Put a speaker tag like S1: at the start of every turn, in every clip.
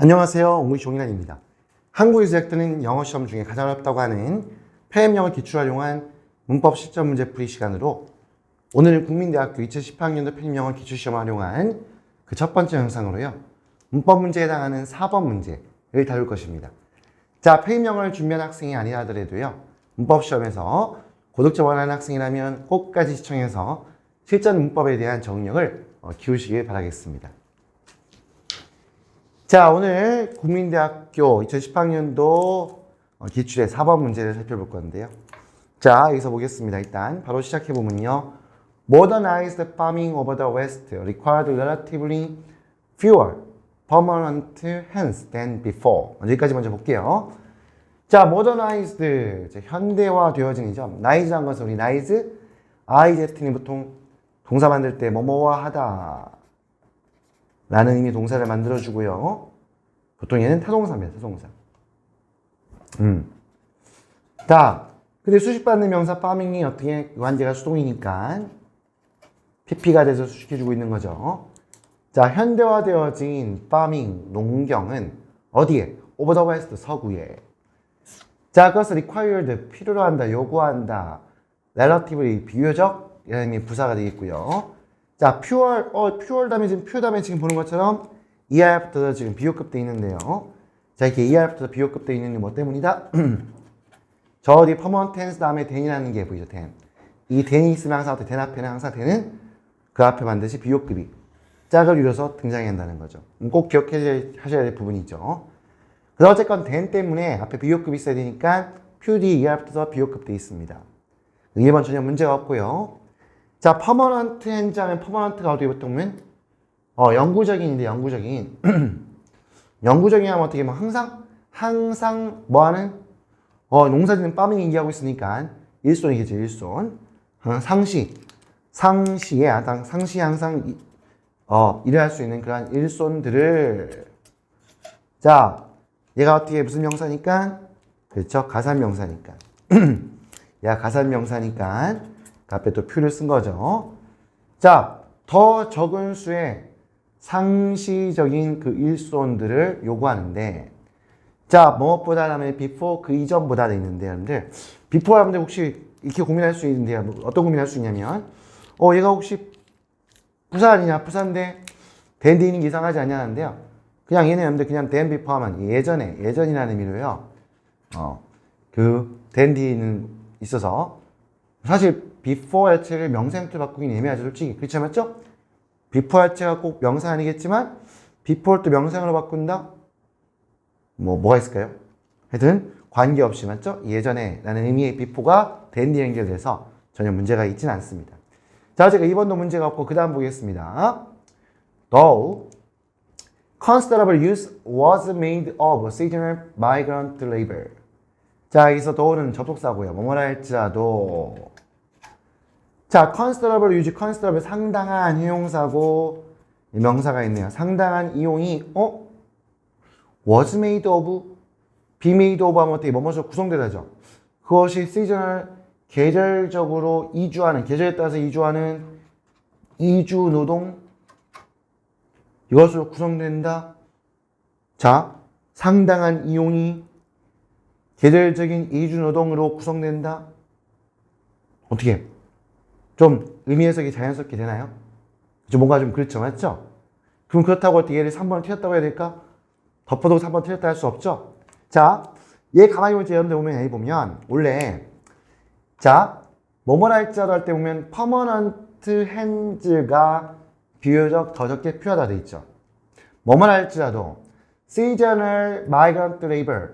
S1: 안녕하세요. 옹무이 종이란입니다. 한국에서 시작되는 영어 시험 중에 가장 어렵다고 하는 폐업 영어 기출을 활용한 문법 실전 문제 풀이 시간으로 오늘은 국민대학교 2018학년도 폐업 영어 기출시험을 활용한 그 첫 번째 영상으로요. 문법 문제에 해당하는 4번 문제를 다룰 것입니다. 자, 폐업 영어를 준비한 학생이 아니라 하더라도요. 문법 시험에서 고득점 원하는 학생이라면 꼭까지 시청해서 실전 문법에 대한 적응력을 키우시길 바라겠습니다. 자, 오늘 국민대학교 2018학년도 기출의 4번 문제를 살펴볼 건데요. 자, 여기서 보겠습니다. 일단 바로 시작해보면요. Modernized farming over the West required relatively fewer permanent hands than before. 여기까지 먼저 볼게요. 자, modernized, 현대화되어진이죠. nice란 것은 우리 nice, IZ는 보통 동사 만들 때 뭐뭐와 하다 라는 의미의 동사를 만들어주고요. 보통 얘는 타동사입니다. 타동사. 자, 근데 수식받는 명사 farming이 어떻게 관계가 수동이니까 PP가 돼서 수식해주고 있는 거죠. 자, 현대화되어진 farming, 농경은 어디에? over the west, 서구에. 자, 그것을 required, 필요로 한다, 요구한다. relatively, 비교적 이라는 의미의 부사가 되겠고요. 자, pure 다음에 지금 pure 다음에 지금 보는 것처럼 ER부터 지금 비호급 돼 있는데요. 자, 이렇게 ER부터 비호급 돼 있는 게 뭐 때문이다? 저 어디 permanent tense 다음에 then이라는 게 보이죠, then. 이 then이 있으면 항상 어때? then 앞에는 항상 then은 그 앞에 반드시 비호급이 짝을 이뤄서 등장해야 한다는 거죠. 꼭 기억하셔야 될 부분이죠. 그래서 어쨌건 then 때문에 앞에 비호급이 있어야 되니까 pure ER부터 비호급 돼 있습니다. 2번 전혀 문제가 없고요. 자, 퍼머넌트 hands 하면 퍼머넌트가 어떻게 보면 영구적인인데 영구적인 영구적인 하면 어떻게 뭐 항상 뭐 하는 농사짓는 파밍 얘기하고 있으니까 일손이겠죠. 일손. 상시에 항상 일을 할 수 있는 그러한 일손들을 자, 얘가 어떻게 무슨 명사니까 그렇죠. 가산명사니까 얘가 가산명사니까 그 앞에 또 표를 쓴 거죠. 자, 더 적은 수의 상시적인 그 일손들을 요구하는데, 자, 무엇보다 하면 before 그 이전보다 돼 있는데, 여러분들, before 하면 혹시 이렇게 고민할 수 있는데요. 어떤 고민할 수 있냐면, 얘가 혹시 부사 아니냐? 부사인데, then 뒤는 이상하지 않냐는데요. 그냥 얘네 여러분들 그냥 then before 하면 예전이라는 의미로요. 그 then 뒤는 있어서 사실 before 야채를 명사형태로 바꾸긴 애매하죠, 솔직히. 그렇지 맞죠? before 야채가 꼭 명사 아니겠지만 before를 또 명사형으로 바꾼다? 뭐가 있을까요? 하여튼 관계없이 맞죠? 예전에 라는 의미의 before가 then 뒤에 연결돼서 전혀 문제가 있지는 않습니다. 자, 제가 2번도 문제가 없고 그 다음 보겠습니다. Though considerable use was made of seasonal migrant labor. 자, 여기서 though는 접속사고요. 뭐뭐라 할지라도. 자, considerable use, considerable 상당한 형용사고 명사가 있네요. 상당한 이용이 was made of, be made of 하면 어떻게 뭐뭐서 구성되다죠. 그것이 seasonal, 계절적으로 이주하는, 계절에 따라서 이주하는 이주 노동 이것으로 구성된다. 자, 상당한 이용이 계절적인 이주 노동으로 구성된다. 어떻게? 좀 의미 해석이 자연스럽게 되나요? 뭔가 좀 그렇죠, 맞죠? 그럼 그렇다고 어떻게 얘를 3번을 틀렸다고 해야 될까? 덮어도 3번 틀렸다 할 수 없죠? 자, 얘 가만히 보면 여러분들 보면 여기 보면 원래 자, 뭐뭐라 할지라도 할 때 보면 permanent hands가 비교적 더 적게 표현하다 돼 있죠. 뭐뭐라 할지라도 seasonal migrant labor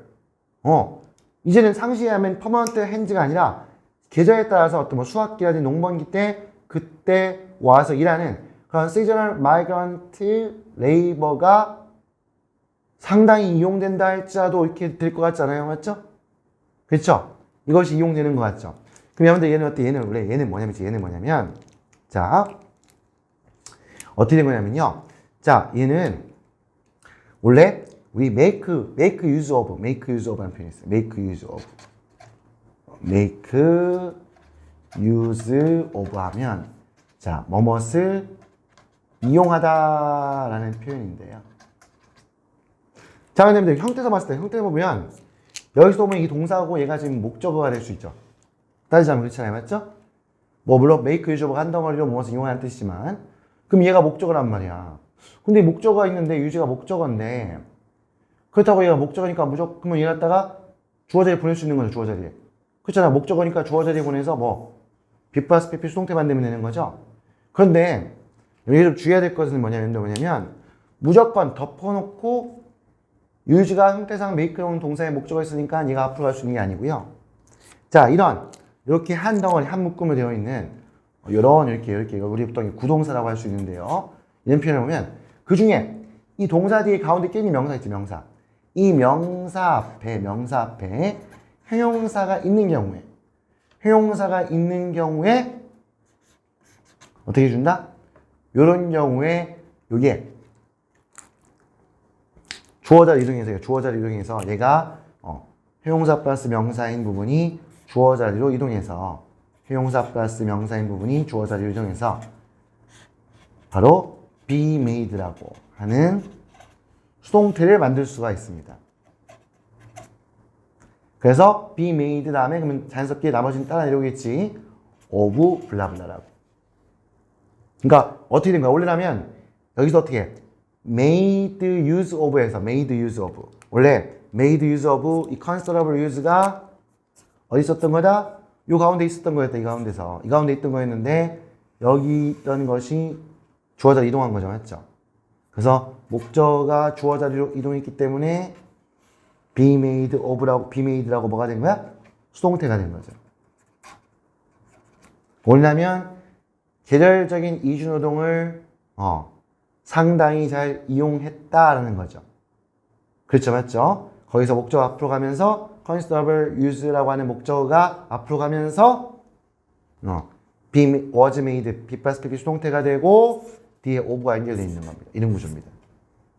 S1: 이제는 상시하면 permanent hands가 아니라 계절에 따라서 어떤 뭐 수학기라든지 농번기 때 그때 와서 일하는 그런 seasonal migrant labor가 상당히 이용된다 할지라도 이렇게 될 것 같지 않아요? 맞죠? 그렇죠? 이것이 이용되는 것 같죠? 그럼 여러분들 얘는 어때? 얘는 뭐냐면 자, 어떻게 된 거냐면요. 자, 얘는 원래 우리 make use of 하는 표현이 있어요. make use of 하면 자, 뭐뭇을 이용하다라는 표현인데요. 자, 근데 형태에서 봤을 때, 형태 보면, 여기서 보면 이게 동사고 얘가 지금 목적어가 될 수 있죠. 따지자면 그렇잖아요. 맞죠? 뭐, 물론, make useof가 한 덩어리로 무엇을 이용하는 뜻이지만, 그럼 얘가 목적어란 말이야. 근데 목적어가 있는데, use가 목적어인데, 그렇다고 얘가 목적어니까 무조건, 그러면 얘 갖다가 주어 자리에 보낼 수 있는 거죠, 주어 자리에. 그렇잖아. 목적어니까 주어 자리에 보내서 뭐, be 플러스 pp 수동태 만들면 되는 거죠. 그런데, 여기 좀 주의해야 될 것은 뭐냐면, 무조건 덮어놓고, use가 형태상 make라는 동사의 목적어 있으니까 얘가 앞으로 갈 수 있는 게 아니고요. 자, 이렇게 한 덩어리, 한 묶음으로 되어 있는, 이렇게, 우리 보통 구동사라고 할 수 있는데요. 이런 표현을 보면, 그 중에 이 동사 뒤에 가운데 끼는 명사 있지, 명사. 이 명사 앞에 형용사가 있는 경우에, 어떻게 준다? 요런 경우에, 요게, 주어자를 이동해서 얘가, 형용사 플러스 명사인 부분이 주어 자리로 이동해서, 바로 be made라고 하는 수동태를 만들 수가 있습니다. 그래서 be made 다음에 그러면 자연스럽게 나머지는 따라 내려오겠지. of 블라블라라고. 그러니까 어떻게 된 거야? 원래라면 여기서 어떻게 made use of에서 made use of. 원래 made use of 이 considerable use가 어디 있었던 거다? 요 가운데 있었던 거였다. 이 가운데 있던 거였는데 여기 있던 것이 주어 자리 이동한 거죠. 맞죠? 그래서 목적어가 주어 자리로 이동했기 때문에 be made라고 뭐가 된 거야? 수동태가 된 거죠. 뭐냐면 계절적인 이주노동을 상당히 잘 이용했다라는 거죠. 그렇죠, 맞죠? 거기서 목적어 앞으로 가면서 considerable use라고 하는 목적어가 앞으로 가면서 was made, be plus pp 수동태가 되고 뒤에 of가 연결되어 있는 겁니다. 이런 구조입니다.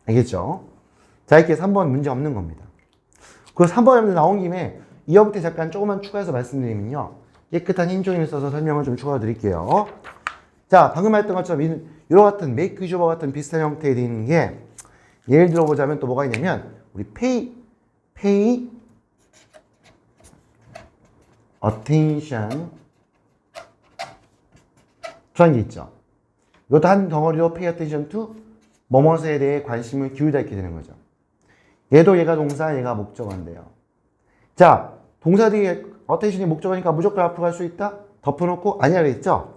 S1: 알겠죠? 자, 이렇게 3번 문제 없는 겁니다. 그리고 3번에 나온 김에 이 형태 잠깐 조금만 추가해서 말씀드리면요. 깨끗한 흰 종이를 써서 설명을 좀 추가해 드릴게요. 자, 방금 했던 것처럼 이런 같은 make use of 같은 비슷한 형태에 되어 있는 게 예를 들어 보자면 또 뭐가 있냐면 우리 pay attention 라는 게 있죠. 이것도 한 덩어리로 pay attention to 뭐뭐에 대해 관심을 기울이다 이렇게 되는 거죠. 얘가 동사, 얘가 목적어인데요. 자, 동사 뒤에 attention이 목적어니까 무조건 앞으로 갈 수 있다? 덮어놓고 아니라 그랬죠?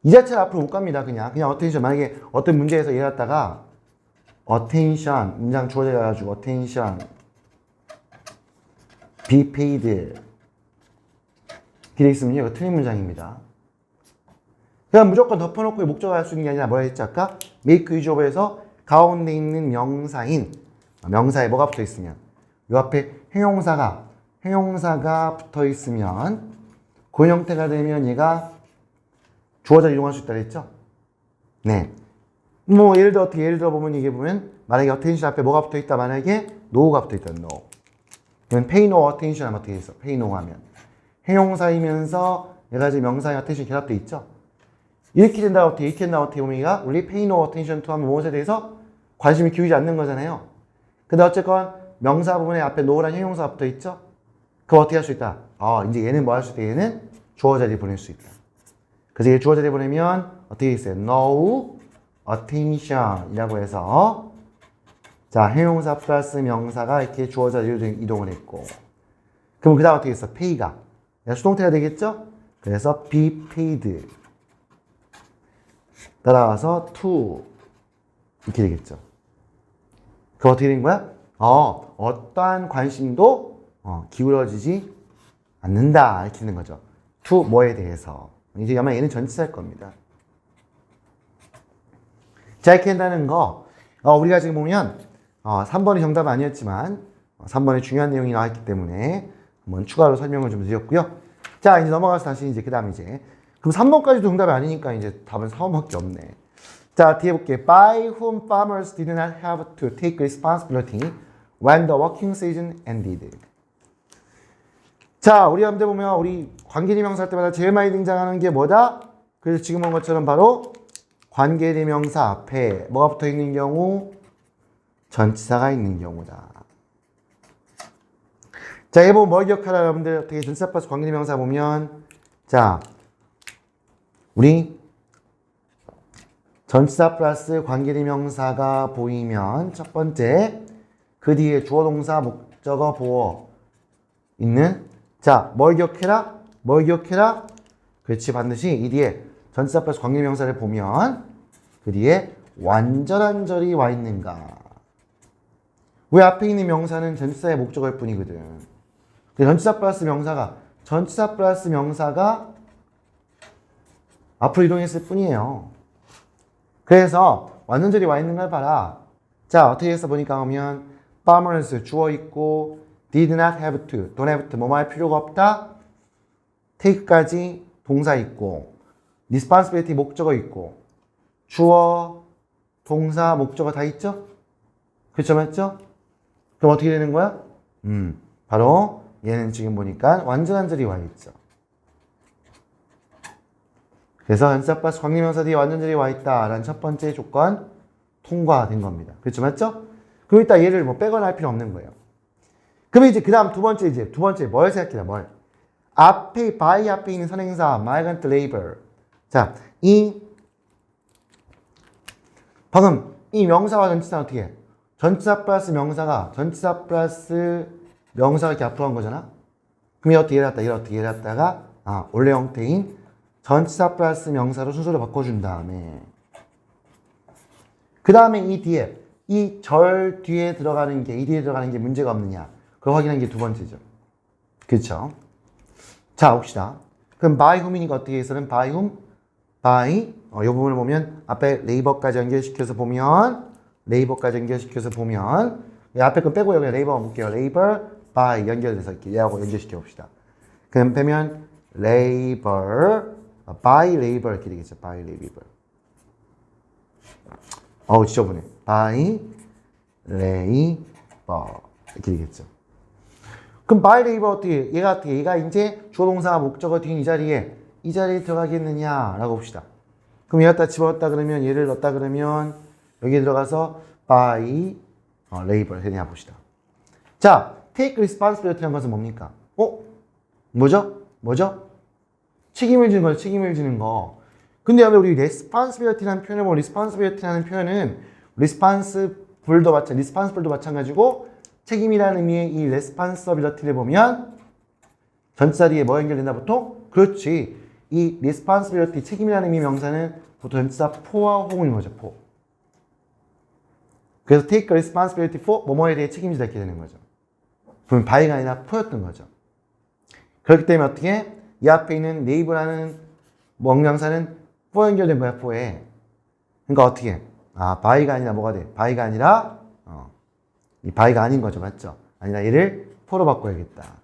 S1: 이 자체를 앞으로 못 갑니다. 그냥 attention. 만약에 어떤 문제에서 얘 갖다가 attention 문장 주어져 가지고 attention be paid 이렇게 있으면요. 이거 틀린 문장입니다. 그냥 무조건 덮어놓고 목적어 할 수 있는 게 아니라 뭐라 했지 아까? make use of에서 가운데 있는 명사에 뭐가 붙어 있으면 요 앞에 형용사가 붙어 있으면 그 형태가 되면 얘가 주어자를 이용할 수 있다 그랬죠? 네. 뭐 예를 들어 보면 이게 보면 만약에 attention 앞에 뭐가 붙어 있다 만약에 no가 붙어 있다 no. 그러면 pay no attention 하면 어떻게 했어? pay no 하면 형용사이면서 얘가 지금 명사의 attention 결합돼 있죠? 이렇게 된다 어떻게 보면 얘가 우리 pay no attention to 하면 무엇에 대해서 관심을 기울이지 않는 거잖아요. 근데 어쨌건 명사 부분에 앞에 no란 형용사가 붙어 있죠? 그럼 어떻게 할 수 있다? 이제 얘는 뭐 할 수 있다? 얘는 주어 자리에 보낼 수 있다. 그래서 얘 주어 자리에 보내면 어떻게 있어요? no attention 이라고 해서 자, 형용사 플러스 명사가 이렇게 주어 자리로 이동을 했고 그럼 그 다음 어떻게 했어? pay가 수동태가 되겠죠? 그래서 be paid 따라와서 to 이렇게 되겠죠. 그럼 어떻게 된 거야? 어떠한 관심도 기울어지지 않는다 이렇게 되는 거죠. to 뭐에 대해서 이제 아마 얘는 전치사일 겁니다. 자, 이렇게 한다는 거 우리가 지금 보면 3번이 정답은 아니었지만 3번에 중요한 내용이 나왔기 때문에 한번 추가로 설명을 좀 드렸고요. 자, 이제 넘어가서 다시 이제 그 다음 이제 그럼 3번까지도 정답이 아니니까 이제 답은 4번밖에 없네. 자, 뒤에 볼게요. By whom farmers did not have to take responsibility when the working season ended. 자, 우리 함대 보면 우리 관계대명사 할 때마다 제일 많이 등장하는 게 뭐다? 그래서 지금 본 것처럼 바로 관계대명사 앞에 뭐가 붙어 있는 경우 전치사가 있는 경우다. 자, 이 부분 뭘 기억하라 여러분들. 어떻게 전치사 플러스 관계대명사 보면 자, 우리 전치사 플러스 관계대명사가 보이면 첫 번째 그 뒤에 주어 동사 목적어 보어 있는 자, 뭘 기억해라? 뭘 기억해라? 그렇지, 반드시 이 뒤에 전치사 플러스 관계대명사를 보면 그 뒤에 완전한 절이 와 있는가? 왜 앞에 있는 명사는 전치사의 목적어일 뿐이거든. 전치사 플러스 명사가 앞으로 이동했을 뿐이에요. 그래서 완전절이 와 있는 걸 봐라. 자, 어떻게 해서 보니까 오면 farmers 주어 있고 did not have to, don't have to, 뭐뭐 할 필요가 없다. take까지 동사 있고 responsibility 목적어 있고 주어, 동사, 목적어 다 있죠? 그렇죠, 맞죠? 그럼 어떻게 되는 거야? 바로 얘는 지금 보니까 완전한 절이 와 있죠. 그래서 전치사 플러스 관계명사 뒤에 완전절이 와 있다라는 첫 번째 조건 통과된 겁니다. 그렇죠, 맞죠? 그럼 이따 얘를 뭐 빼거나 할 필요 없는 거예요. 그럼 이제 그 다음 두 번째 뭘 생각해라, 뭘? 앞에 by 앞에 있는 선행사 migrant labor. 자, 방금 이 명사와 전치사 어떻게 해? 전치사 플러스 명사가 이렇게 앞으로 한 거잖아? 그럼 얘 어떻게 해놨다가 원래 형태인 전치사 플러스 명사로 순서를 바꿔준 다음에 그 다음에 이 뒤에 이 절 뒤에 들어가는 게 문제가 없느냐 그걸 확인한 게 두 번째죠. 그렇죠? 자, 봅시다. 그럼 by whom이니까 어떻게 해서는 by whom? by 이 부분을 보면 앞에 레이버까지 연결시켜서 보면 이 앞에 건 빼고 여기 레이버만 볼게요. labor by 연결돼서 이렇게 얘하고 연결시켜 봅시다. 그럼 빼면 labor by labor 이렇게 되겠죠. by labor. 지저분해. by labor 이렇게 되겠죠. 그럼 by labor 어떻게 얘가 이제 주어 동사가 목적어 뒤인 이 자리에 들어가겠느냐라고 봅시다. 그럼 얘 갖다 집어넣었다 그러면 얘를 넣었다 그러면 여기에 들어가서 by labor 되냐 봅시다. 자, take responsibility라는 것은 뭡니까? 뭐죠? 책임을 지는 거. 근데 우리 responsibility라는 표현을 보면 responsibility라는 표현은 responsible도 마찬가지고 책임이라는 의미의 이 responsibility를 보면 전치사 뒤에 뭐 연결된다 보통? 그렇지. 이 responsibility 책임이라는 의미의 명사는 보통 전치사 for와 whom인 거죠. for. 그래서 take responsibility for 뭐뭐에 대해 책임지다 이렇게 되는 거죠. 그러면 by가 아니라 for였던 거죠. 그렇기 때문에 어떻게? 이 앞에 있는 neighbor라는 명사는 for 연결된 거야, for에. 그러니까 어떻게? by가 아니라 뭐가 돼? by가 아니라 이 by가 아닌 거죠, 맞죠? 아니라 얘를 for로 바꿔야겠다.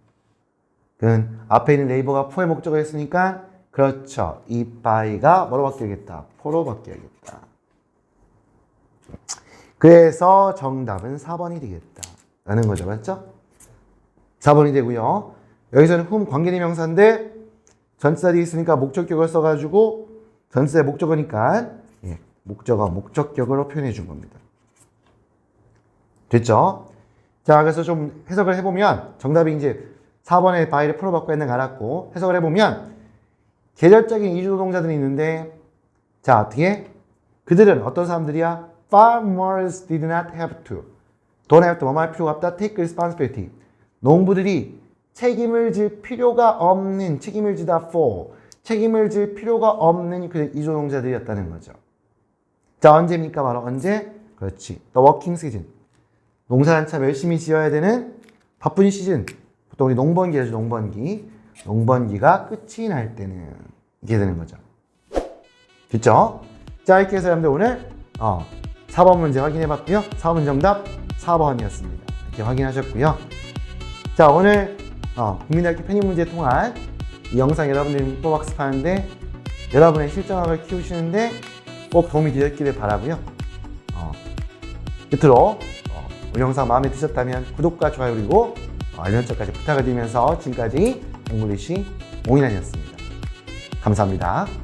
S1: 그건 앞에 있는 neighbor가 for의 목적어 했으니까 그렇죠. 이 by가 뭐로 바뀌어야겠다? for로 바뀌어야겠다. 그래서 정답은 4번이 되겠다. 라는 거죠, 맞죠? 4번이 되고요. 여기서는 whom 관계대명사인데 전치사 뒤에 있으니까 목적격을 써가지고 전치사의 목적어니까 목적격으로 표현해 준 겁니다. 됐죠? 자, 그래서 좀 해석을 해보면 정답이 이제 4번에 by를 for로 바꿔야 되는 거 알았고 해석을 해보면 계절적인 이주도 동사들이 있는데 자, 어떻게? 그들은 어떤 사람들이야? Farmers did not have to. Don't have to. 뭐뭐 할 필요가 없다. Take responsibility. 농부들이 책임을 질 필요가 없는, 책임을 지다 for. 책임을 질 필요가 없는 그 이주동사들이었다는 거죠. 자, 언제입니까? 바로 언제? 그렇지. The working season. 농사를 한참 열심히 지어야 되는 바쁜 시즌. 보통 우리 농번기라죠, 농번기. 농번기가 끝이 날 때는 이렇게 되는 거죠. 됐죠? 자, 이렇게 해서 여러분들 오늘 4번 문제 확인해 봤고요. 4번 정답 4번이었습니다. 이렇게 확인하셨고요. 자, 오늘 국민학교 편입 문제 통한 이 영상 여러분들이 문법 학습하는데 여러분의 실전학을 키우시는데 꼭 도움이 되셨기를 바라고요. 끝으로 우리 영상 마음에 드셨다면 구독과 좋아요 그리고 알림 설정까지 부탁을 드리면서 지금까지 잉글리시 몽인환이었습니다. 감사합니다.